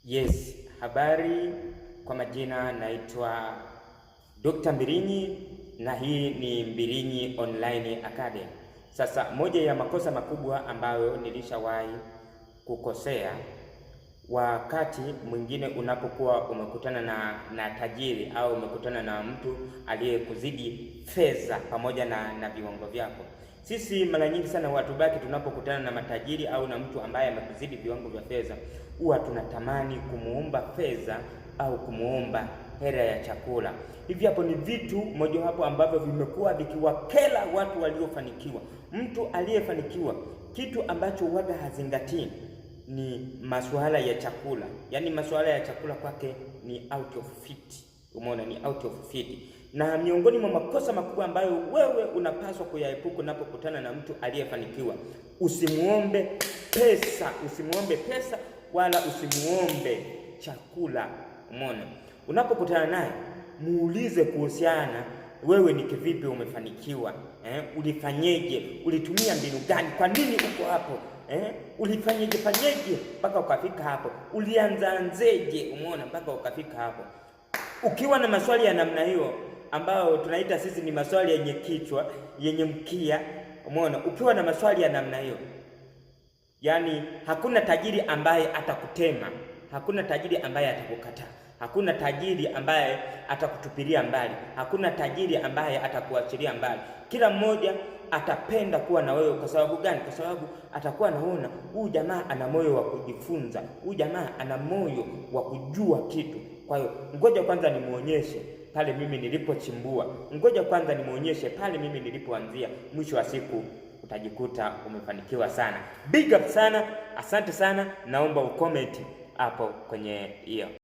Yes, habari. Kwa majina naitwa Dr. Mbilinyi na hii ni Mbilinyi Online Academy. Sasa moja ya makosa makubwa ambayo nilishawahi kukosea, wakati mwingine unapokuwa umekutana na tajiri au umekutana na mtu aliyekuzidi fedha pamoja na viwango vyako. Sisi mara nyingi sana watu baki tunapokutana na matajiri au na mtu ambaye amekuzidi viwango vya fedha, huwa tunatamani kumuomba fedha au kumuomba hela ya chakula. Hivi hapo ni vitu mojawapo ambavyo vimekuwa vikiwakela watu waliofanikiwa. Mtu aliyefanikiwa, kitu ambacho waga hazingatii ni masuala ya chakula. Yaani masuala ya chakula kwake ni out of fit. Umeona, ni out of fit. Na miongoni mwa makosa makubwa ambayo wewe unapaswa kuyaepuka unapokutana na mtu aliyefanikiwa, usimuombe pesa wala usimuombe chakula. Umeona, unapokutana naye muulize kuhusiana wewe ni kivipi umefanikiwa, ulifanyeje, ulitumia mbinu gani, kwa nini uko hapo, ulifanyeje mpaka ukafika hapo, ulianzaanzeje, umeona, mpaka ukafika hapo. Ukiwa na maswali ya namna hiyo ambayo tunaita sisi ni maswali yenye kichwa, yenye mkia, umeona, ukiwa na maswali ya namna hiyo, yani hakuna tajiri ambaye atakutema, hakuna tajiri ambaye atakukataa, hakuna tajiri ambaye atakutupilia mbali, hakuna tajiri ambaye atakuachilia mbali. Kila mmoja atapenda kuwa na wewe. Kwa sababu gani? Kwa sababu atakuwa anaona huyu jamaa ana moyo wa kujifunza, huyu jamaa ana moyo wa kujua kitu. Kwa hiyo ngoja kwanza nimuonyeshe pale mimi nilipochimbua, ngoja kwanza nimuonyeshe pale mimi nilipoanzia. Mwisho wa siku utajikuta umefanikiwa sana. Big up sana, asante sana. Naomba ucomment hapo kwenye hiyo.